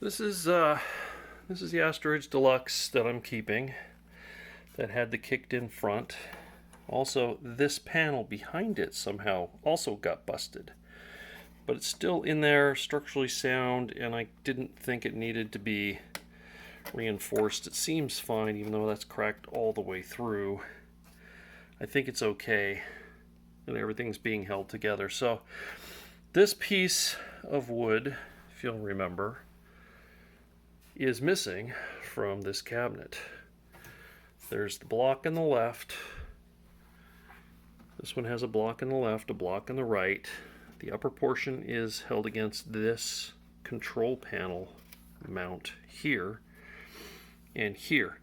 This is the Asteroids Deluxe that I'm keeping, that had the kicked in front. Also, this panel behind it somehow also got busted. But it's still in there, structurally sound, and I didn't think it needed to be reinforced. It seems fine, even though that's cracked all the way through. I think it's okay, and everything's being held together. So this piece of wood, if you'll remember, is missing from this cabinet. There's the block on the left. This one has a block on the left, a block on the right. The upper portion is held against this control panel mount here and here.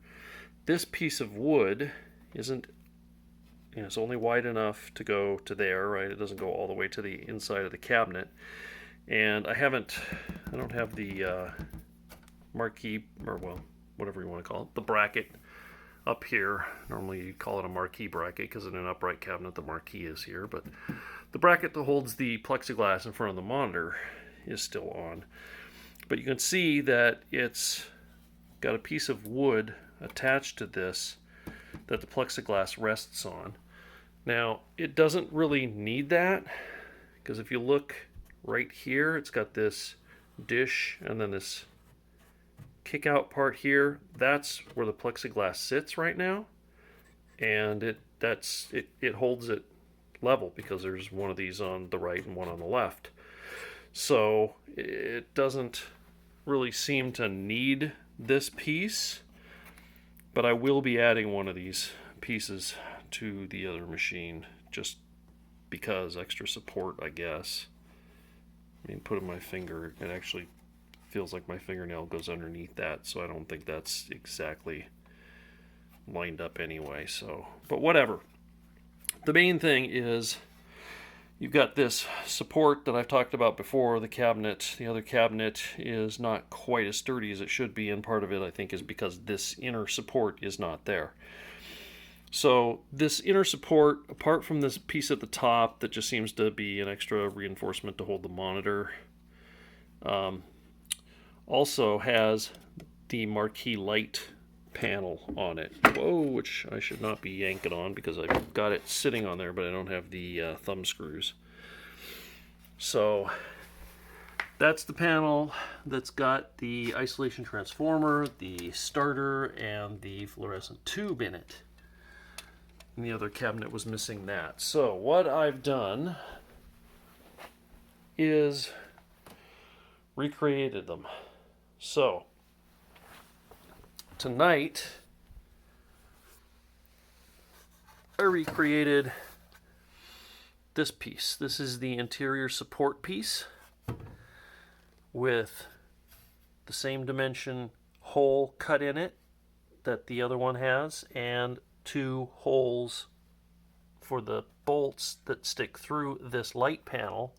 This piece of wood isn't, it's only wide enough to go to there, right? It doesn't go all the way to the inside of the cabinet. And I don't have the marquee, or well, whatever you want to call it, the bracket up here. Normally you call it a marquee bracket because in an upright cabinet the marquee is here, but the bracket that holds the plexiglass in front of the monitor is still on. But you can see that it's got a piece of wood attached to this that the plexiglass rests on. Now, it doesn't really need that, because if you look right here, it's got this dish and then this kick out part here. That's where the plexiglass sits right now, and it holds it level because there's one of these on the right and one on the left. So it doesn't really seem to need this piece, but I will be adding one of these pieces to the other machine just because extra support, I guess. I mean, putting my finger, it actually feels like my fingernail goes underneath that, so I don't think that's exactly lined up anyway. So, but whatever. The main thing is you've got this support that I've talked about before. The cabinet, the other cabinet, is not quite as sturdy as it should be, and part of it I think is because this inner support is not there. So this inner support, apart from this piece at the top that just seems to be an extra reinforcement to hold the monitor, also has the marquee light panel on it. Whoa, which I should not be yanking on because I've got it sitting on there, but I don't have the thumb screws. So that's the panel that's got the isolation transformer, the starter, and the fluorescent tube in it. And the other cabinet was missing that. So what I've done is recreated them. So tonight I recreated this piece. This is the interior support piece with the same dimension hole cut in it that the other one has, and two holes for the bolts that stick through this light panel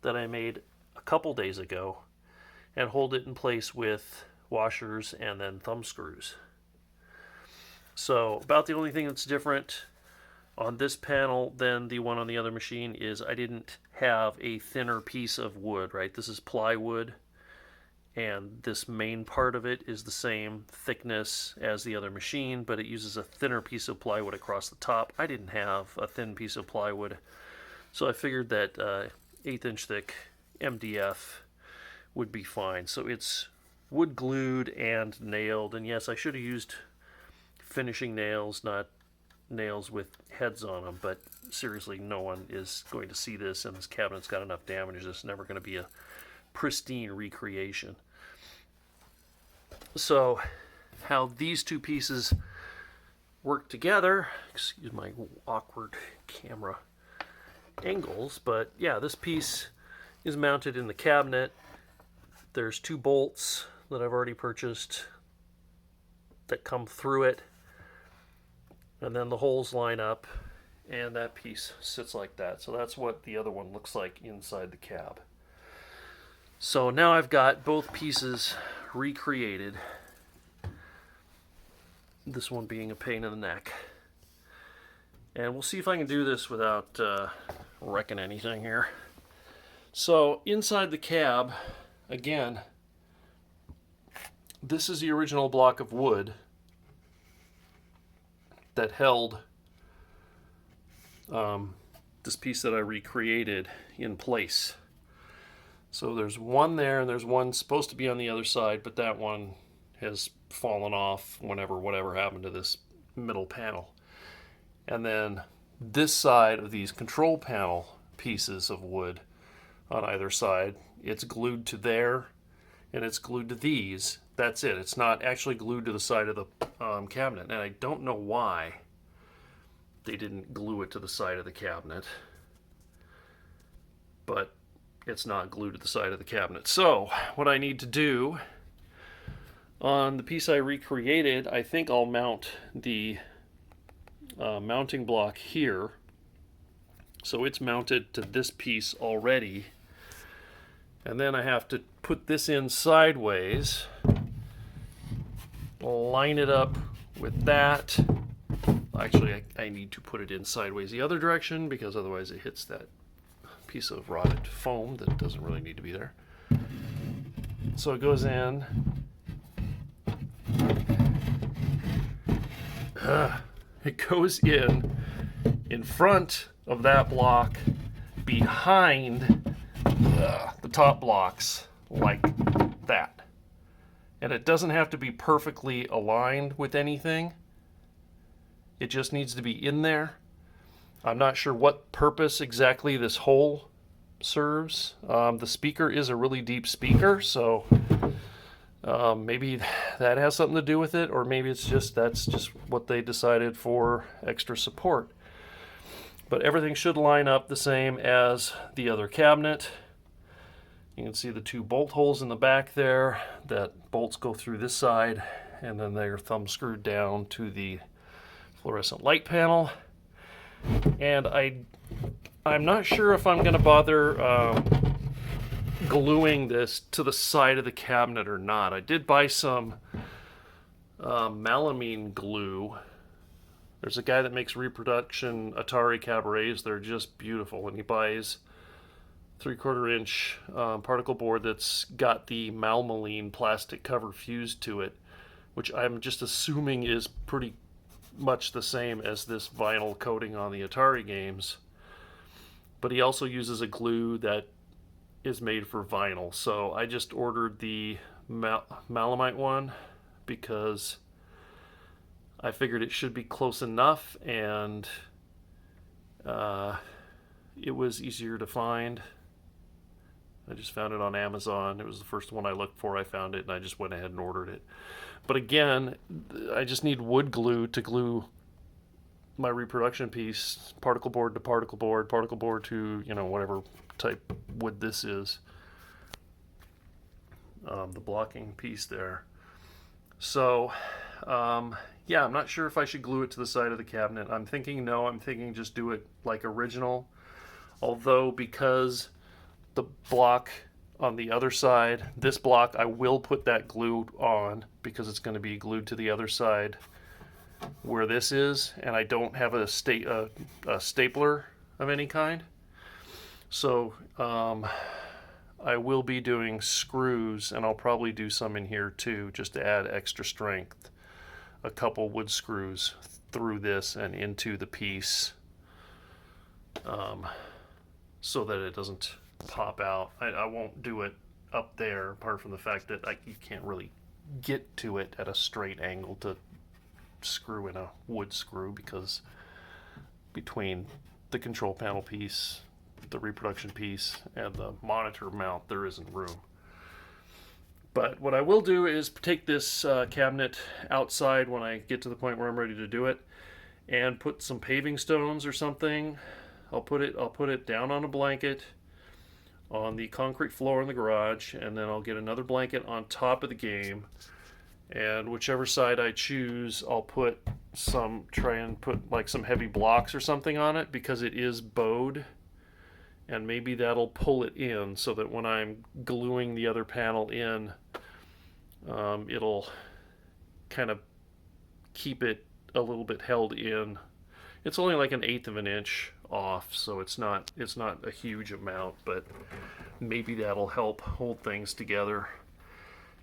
that I made a couple days ago, and hold it in place with washers and then thumb screws. So about the only thing that's different on this panel than the one on the other machine is I didn't have a thinner piece of wood, right? This is plywood, and this main part of it is the same thickness as the other machine, but it uses a thinner piece of plywood across the top. I didn't have a thin piece of plywood, so I figured that 1/8 inch thick MDF would be fine. So it's wood glued and nailed, and yes, I should have used finishing nails, not nails with heads on them, but seriously, no one is going to see this, and this cabinet's got enough damage. It's never going to be a pristine recreation. So how these two pieces work together, excuse my awkward camera angles, but yeah, this piece is mounted in the cabinet. There's two bolts that I've already purchased that come through it, and then the holes line up, and that piece sits like that. So that's what the other one looks like inside the cab. So now I've got both pieces recreated, this one being a pain in the neck. And we'll see if I can do this without wrecking anything here. So inside the cab, again, this is the original block of wood that held this piece that I recreated in place. So there's one there, and there's one supposed to be on the other side, but that one has fallen off whatever happened to this middle panel. And then this side of these control panel pieces of wood on either side, it's glued to there, and it's glued to these. That's it. It's not actually glued to the side of the cabinet, and I don't know why they didn't glue it to the side of the cabinet, but it's not glued to the side of the cabinet. So what I need to do on the piece I recreated, I think I'll mount the mounting block here. So it's mounted to this piece already, and then I have to put this in sideways, line it up with that. Actually, I need to put it in sideways the other direction, because otherwise it hits that piece of rotted foam that doesn't really need to be there. So it goes in. It goes in front of that block, behind the top blocks, like that. And it doesn't have to be perfectly aligned with anything. It just needs to be in there. I'm not sure what purpose exactly this hole serves. The speaker is a really deep speaker, so maybe that has something to do with it, or maybe it's just that's just what they decided for extra support. But everything should line up the same as the other cabinet. You can see the two bolt holes in the back there. That bolts go through this side, and then they're thumb screwed down to the fluorescent light panel. And I'm not sure if I'm going to bother gluing this to the side of the cabinet or not. I did buy some melamine glue. There's a guy that makes reproduction Atari Cabarets. They're just beautiful, and he buys 3/4 inch particle board that's got the malmeline plastic cover fused to it, which I'm just assuming is pretty much the same as this vinyl coating on the Atari games. But he also uses a glue that is made for vinyl. So I just ordered the Malamite one because I figured it should be close enough, and it was easier to find. I just found it on Amazon. It was the first one I looked for. I found it, and I just went ahead and ordered it. But again, I just need wood glue to glue my reproduction piece, particle board to particle board to, you know, whatever type wood this is. The blocking piece there. So, yeah, I'm not sure if I should glue it to the side of the cabinet. I'm thinking no, I'm thinking just do it like original. Although, because the block on the other side, this block, I will put that glue on because it's going to be glued to the other side where this is, and I don't have a stapler of any kind. So I will be doing screws, and I'll probably do some in here too, just to add extra strength. A couple wood screws through this and into the piece, so that it doesn't pop out. I won't do it up there, apart from the fact that you can't really get to it at a straight angle to screw in a wood screw, because between the control panel piece, the reproduction piece, and the monitor mount, there isn't room. But what I will do is take this cabinet outside when I get to the point where I'm ready to do it, and put some paving stones or something. I'll put it down on a blanket on the concrete floor in the garage, and then I'll get another blanket on top of the game, and whichever side I choose, I'll try and put like some heavy blocks or something on it, because it is bowed, and maybe that'll pull it in so that when I'm gluing the other panel in, it'll kind of keep it a little bit held in. It's only like 1/8 of an inch off, so it's not a huge amount, but maybe that'll help hold things together.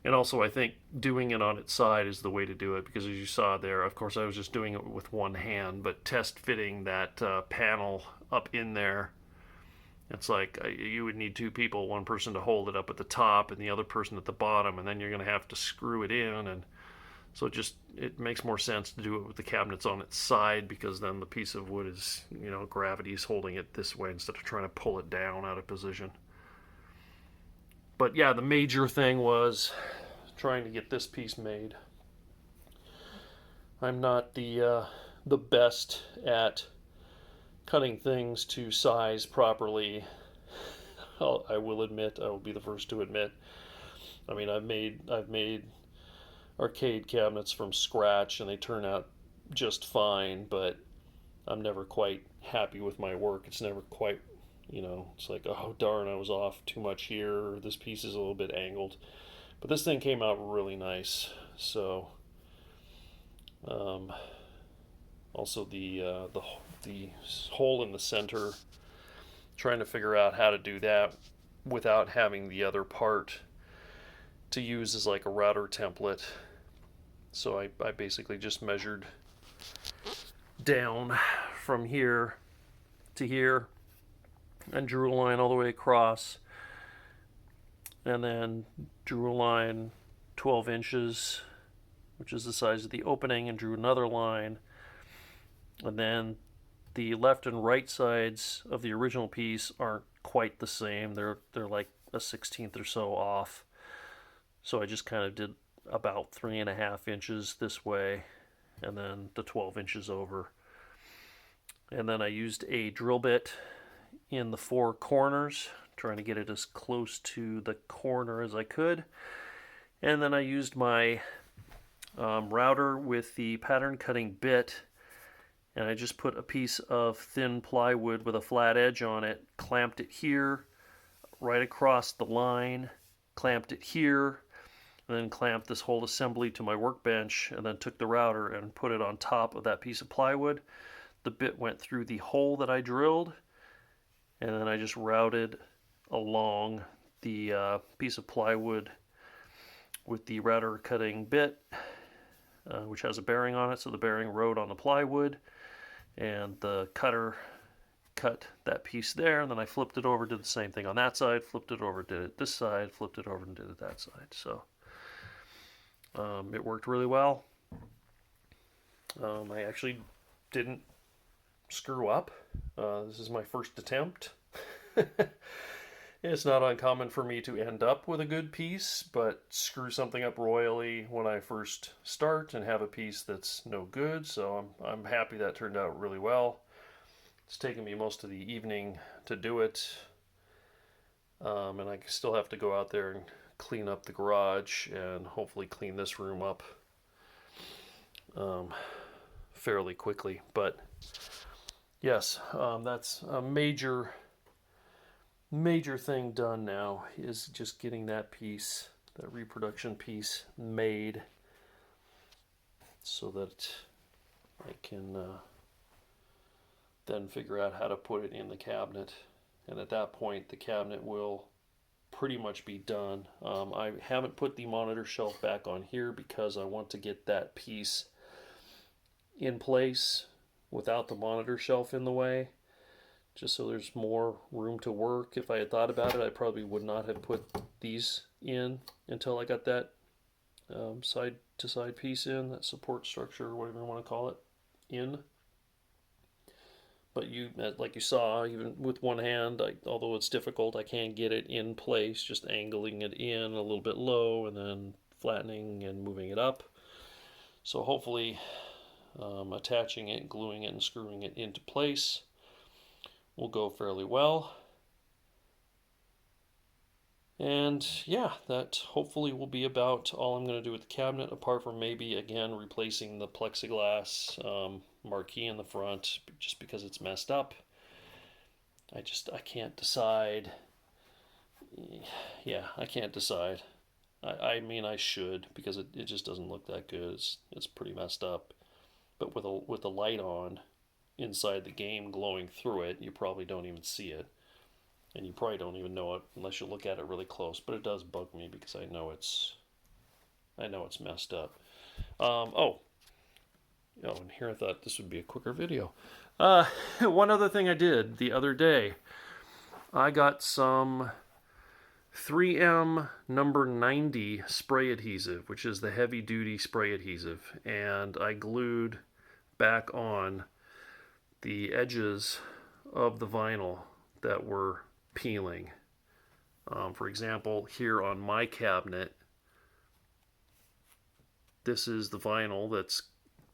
And also, I think doing it on its side is the way to do it, because as you saw there, of course, I was just doing it with one hand, but test fitting that panel up in there, it's like you would need two people, one person to hold it up at the top and the other person at the bottom, and then you're going to have to screw it in. And so it makes more sense to do it with the cabinets on its side, because then the piece of wood is, gravity's holding it this way instead of trying to pull it down out of position. But yeah, the major thing was trying to get this piece made. I'm not the best at cutting things to size properly. I will admit, I will be the first to admit. I mean, I've made arcade cabinets from scratch and they turn out just fine, but I'm never quite happy with my work. It's never quite, it's like, oh darn, I was off too much here, or this piece is a little bit angled. But this thing came out really nice. So, also the hole in the center, trying to figure out how to do that without having the other part to use as like a router template. So I basically just measured down from here to here and drew a line all the way across, and then drew a line 12 inches, which is the size of the opening, and drew another line. And then the left and right sides of the original piece aren't quite the same. They're like a 16th or so off. So I just kind of did about 3.5 inches this way, and then the 12 inches over. And then I used a drill bit in the four corners, trying to get it as close to the corner as I could. And then I used my router with the pattern cutting bit, and I just put a piece of thin plywood with a flat edge on it, clamped it here, right across the line, clamped it here, and then clamped this whole assembly to my workbench, and then took the router and put it on top of that piece of plywood. The bit went through the hole that I drilled, and then I just routed along the piece of plywood with the router cutting bit, which has a bearing on it, so the bearing rode on the plywood, and the cutter cut that piece there, and then I flipped it over, did the same thing on that side, flipped it over, did it this side, flipped it over, and did it that side. So it worked really well. I actually didn't screw up. This is my first attempt. It's not uncommon for me to end up with a good piece, but screw something up royally when I first start and have a piece that's no good. So I'm happy that turned out really well. It's taken me most of the evening to do it, and I still have to go out there and clean up the garage and hopefully clean this room up fairly quickly. But yes, that's a major thing done now, is just getting that piece, that reproduction piece, made so that I can then figure out how to put it in the cabinet. And at that point, the cabinet will pretty much be done. I haven't put the monitor shelf back on here because I want to get that piece in place without the monitor shelf in the way, just so there's more room to work. If I had thought about it, I probably would not have put these in until I got that side to side piece in, that support structure, or whatever you want to call it, in. But like you saw, even with one hand, although it's difficult, I can get it in place, just angling it in a little bit low and then flattening and moving it up. So hopefully attaching it, gluing it, and screwing it into place will go fairly well. And yeah, that hopefully will be about all I'm going to do with the cabinet, apart from maybe again replacing the plexiglass marquee in the front, just because it's messed up. I can't decide. Yeah, I can't decide. I mean, I should, because it just doesn't look that good. It's pretty messed up. But with the light on inside the game glowing through it, you probably don't even see it. And you probably don't even know it unless you look at it really close. But it does bug me because I know it's I know it's messed up. Oh, and here I thought this would be a quicker video. One other thing I did the other day, I got some 3M number 90 spray adhesive, which is the heavy duty spray adhesive, and I glued back on the edges of the vinyl that were peeling. For example, here on my cabinet, this is the vinyl that's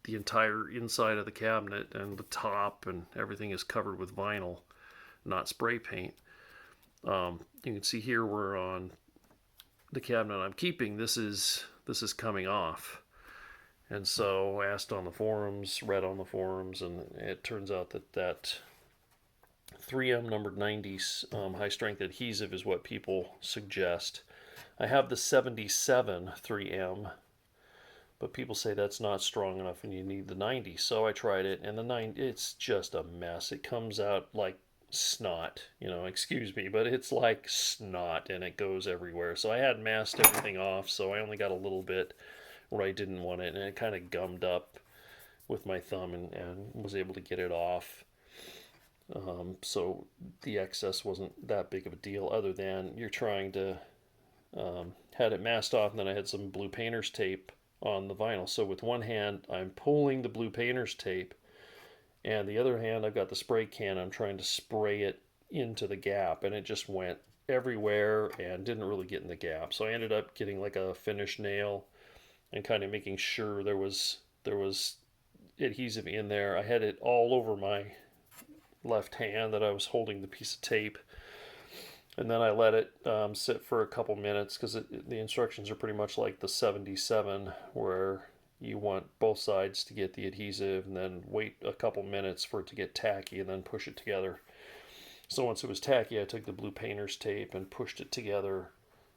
the entire inside of the cabinet, and the top and everything is covered with vinyl, not spray paint. You can see here we're on the cabinet I'm keeping. This is coming off, and so I asked on the forums, read on the forums, and it turns out that 3M number 90 high strength adhesive is what people suggest. I have the 77 3M, but people say that's not strong enough and you need the 90. So I tried it, and the 90, it's just a mess. It comes out like snot, excuse me, but it's like snot, and it goes everywhere. So I had masked everything off, so I only got a little bit where I didn't want it, and it kind of gummed up with my thumb, and was able to get it off. So the excess wasn't that big of a deal, other than you're trying to had it masked off, and then I had some blue painter's tape on the vinyl. So with one hand I'm pulling the blue painter's tape, and the other hand I've got the spray can. I'm trying to spray it into the gap, and it just went everywhere and didn't really get in the gap. So I ended up getting like a finish nail and kind of making sure there was adhesive in there. I had it all over my left hand that I was holding the piece of tape, and then I let it sit for a couple minutes, because the instructions are pretty much like the 77, where you want both sides to get the adhesive and then wait a couple minutes for it to get tacky and then push it together. So once it was tacky, I took the blue painter's tape and pushed it together,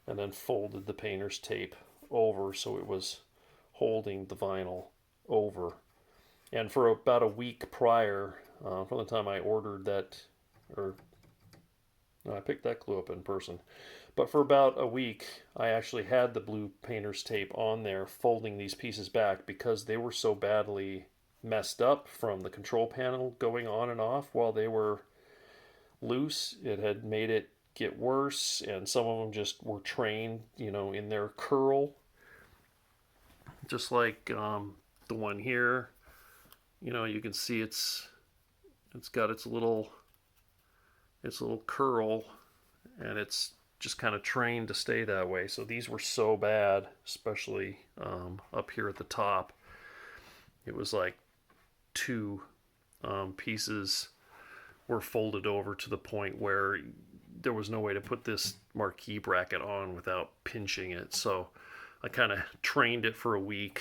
and then folded the painter's tape over so it was holding the vinyl over. And for about a week prior, from the time I ordered that, or no, I picked that glue up in person. But for about a week, I actually had the blue painter's tape on there, folding these pieces back, because they were so badly messed up from the control panel going on and off while they were loose. It had made it get worse, and some of them just were trained, in their curl. Just like the one here, you can see it's got its little curl, and it's just kind of trained to stay that way. So these were so bad, especially up here at the top. It was like two pieces were folded over to the point where there was no way to put this marquee bracket on without pinching it. So I kind of trained it for a week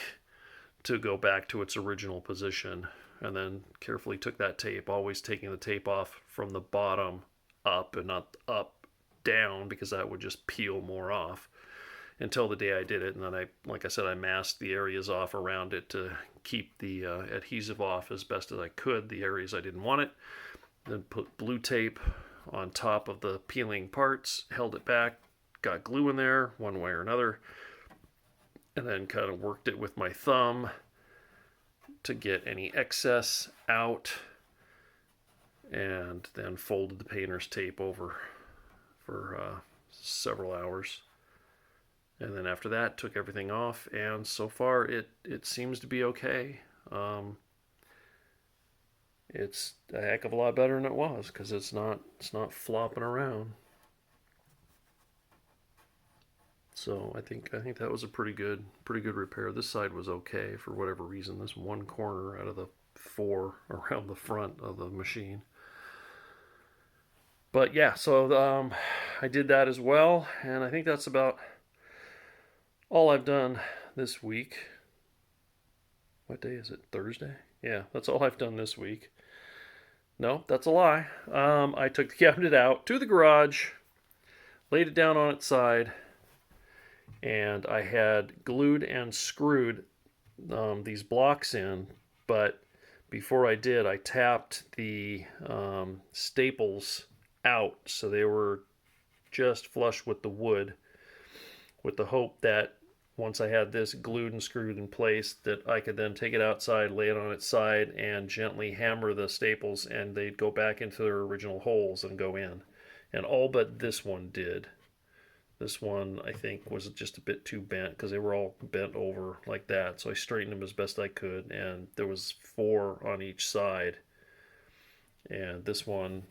to go back to its original position, and then carefully took that tape, always taking the tape off from the bottom up and not up down, because that would just peel more off, until the day I did it. And then like I said, I masked the areas off around it to keep the adhesive off as best as I could, the areas I didn't want it. Then put blue tape on top of the peeling parts, held it back, got glue in there one way or another, and then kind of worked it with my thumb to get any excess out, and then folded the painter's tape over for several hours. And then after that, took everything off, and so far it seems to be okay. It's a heck of a lot better than it was, because it's not flopping around. So I think that was a pretty good repair. This side was okay for whatever reason. This one corner out of the 4 around the front of the machine. But yeah, so I did that as well, and I think that's about all I've done this week. What day is it? Thursday? Yeah, that's all I've done this week. No, that's a lie. I took the cabinet out to the garage, laid it down on its side, and I had glued and screwed these blocks in, but before I did, I tapped the staples out so they were just flush with the wood, with the hope that once I had this glued and screwed in place, that I could then take it outside, lay it on its side, and gently hammer the staples, and they'd go back into their original holes and go in. And all but this one did. This one, I think, was just a bit too bent because they were all bent over like that. So I straightened them as best I could, and there was 4 on each side. And this one,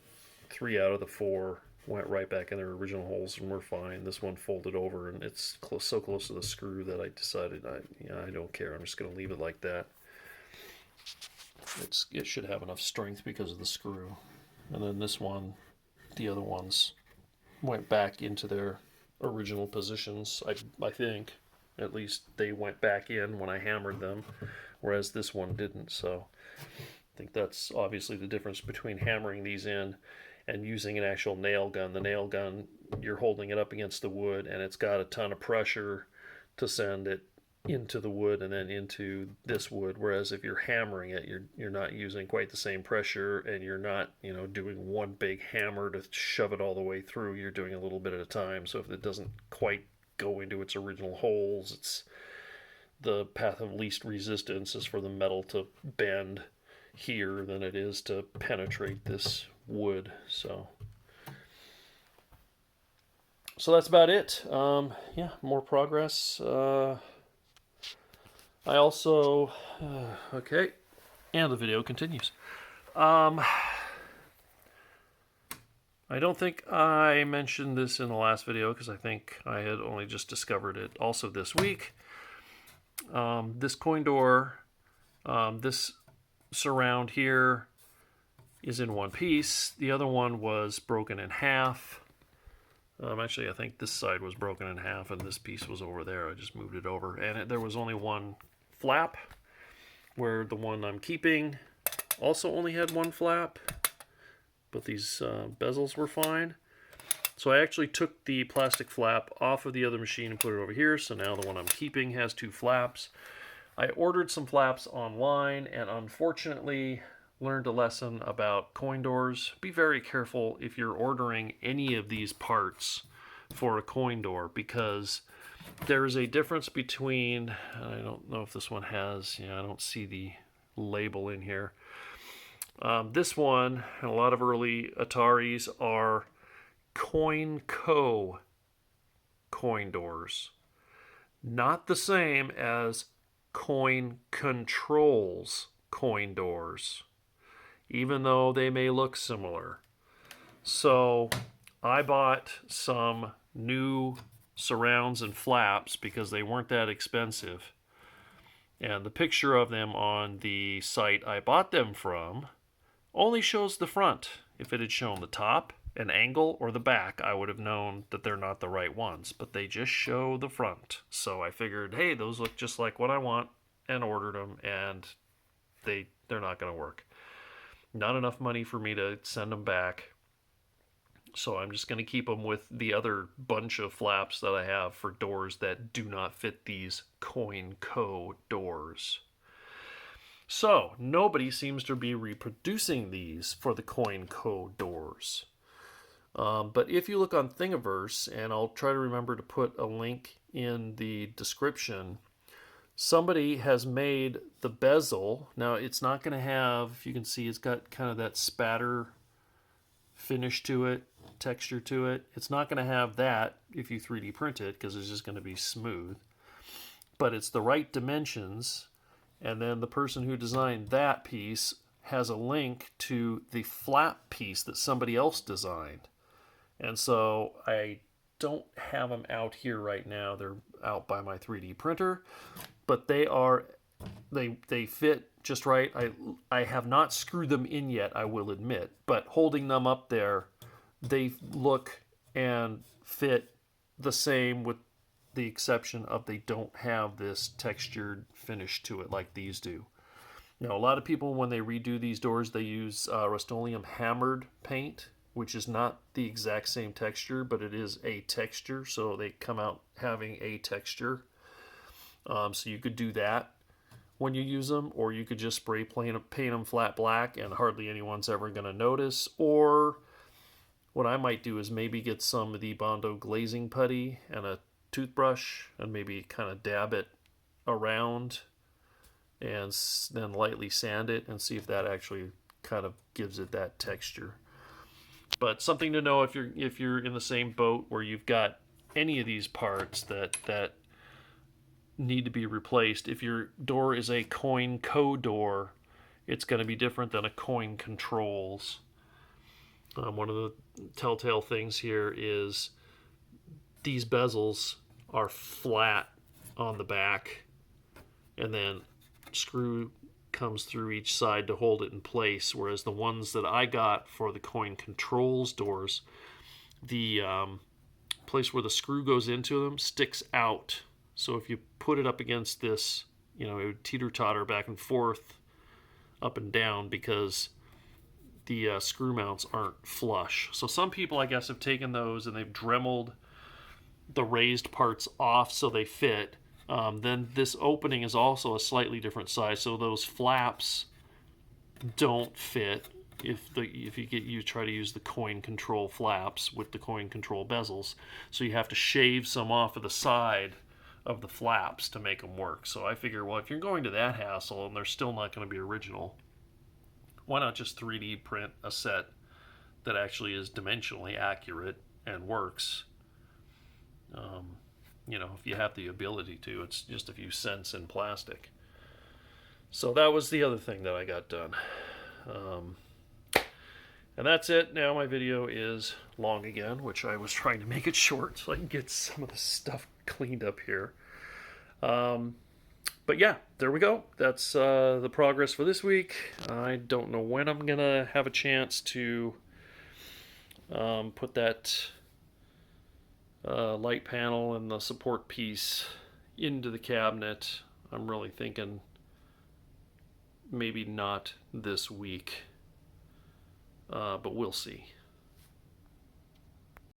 3 out of the 4 went right back in their original holes and were fine. This one folded over, and it's so close to the screw that I decided I don't care. I'm just going to leave it like that. It should have enough strength because of the screw. And then this one, the other ones went back into their original positions. I think at least they went back in when I hammered them, whereas this one didn't. So I think that's obviously the difference between hammering these in and using an actual nail gun. The nail gun, you're holding it up against the wood, and it's got a ton of pressure to send it into the wood and then into this wood, whereas if you're hammering it, you're not using quite the same pressure, and you're not doing one big hammer to shove it all the way through. You're doing a little bit at a time, so if it doesn't quite go into its original holes, it's the path of least resistance is for the metal to bend here than it is to penetrate this wood. So that's about it. Yeah, more progress. I also okay, and the video continues. I don't think I mentioned this in the last video because I think I had only just discovered it also this week. This coin door, this surround here is in one piece. The other one was broken in half. Actually, I think this side was broken in half and this piece was over there. I just moved it over. And there was only one flap, where the one I'm keeping also only had one flap. But these bezels were fine. So I actually took the plastic flap off of the other machine and put it over here. So now the one I'm keeping has 2 flaps. I ordered some flaps online and unfortunately learned a lesson about coin doors. Be very careful if you're ordering any of these parts for a coin door, because there is a difference between, I don't know if this one has, I don't see the label in here. This one and a lot of early Ataris are CoinCo coin doors. Not the same as Coin Controls coin doors, even though they may look similar. So I bought some new surrounds and flaps because they weren't that expensive. And the picture of them on the site I bought them from only shows the front. If it had shown the top, an angle, or the back, I would have known that they're not the right ones. But they just show the front. So I figured, hey, those look just like what I want, and ordered them, and they're not going to work. Not enough money for me to send them back. So I'm just going to keep them with the other bunch of flaps that I have for doors that do not fit these CoinCo doors. So nobody seems to be reproducing these for the CoinCo doors. But if you look on Thingiverse, and I'll try to remember to put a link in the description, somebody has made the bezel. Now it's not going to have, you can see it's got kind of that spatter finish to it, texture to it. It's not going to have that if you 3D print it, because it's just going to be smooth. But it's the right dimensions, and then the person who designed that piece has a link to the flap piece that somebody else designed. And so I don't have them out here right now. They're out by my 3D printer, but they fit just right. I have not screwed them in yet, I will admit, but holding them up there, they look and fit the same, with the exception of they don't have this textured finish to it like these do. Now, a lot of people, when they redo these doors, they use Rust-Oleum hammered paint, which is not the exact same texture, but it is a texture, so they come out having a texture. So you could do that when you use them, or you could just spray paint them flat black and hardly anyone's ever going to notice. Or what I might do is maybe get some of the Bondo glazing putty and a toothbrush and maybe kind of dab it around and then lightly sand it and see if that actually kind of gives it that texture. But something to know if you're in the same boat where you've got any of these parts that need to be replaced. If your door is a coin door, it's going to be different than a coin controls. One of the telltale things here is these bezels are flat on the back, and then screw comes through each side to hold it in place, whereas the ones that I got for the coin controls doors, the place where the screw goes into them sticks out. So if you put it up against this, it would teeter-totter back and forth, up and down, because the screw mounts aren't flush. So some people, I guess, have taken those and they've dremeled the raised parts off so they fit. Then this opening is also a slightly different size, so those flaps don't fit if you try to use the coin control flaps with the coin control bezels. So you have to shave some off of the side of the flaps to make them work. So I figure, well, if you're going to that hassle and they're still not going to be original, why not just 3D print a set that actually is dimensionally accurate and works? If you have the ability to, it's just a few cents in plastic. So that was the other thing that I got done. And that's it. Now my video is long again, which I was trying to make it short so I can get some of the stuff cleaned up here. But yeah, there we go. That's the progress for this week. I don't know when I'm going to have a chance to put that light panel and the support piece into the cabinet. I'm really thinking maybe not this week, but we'll see.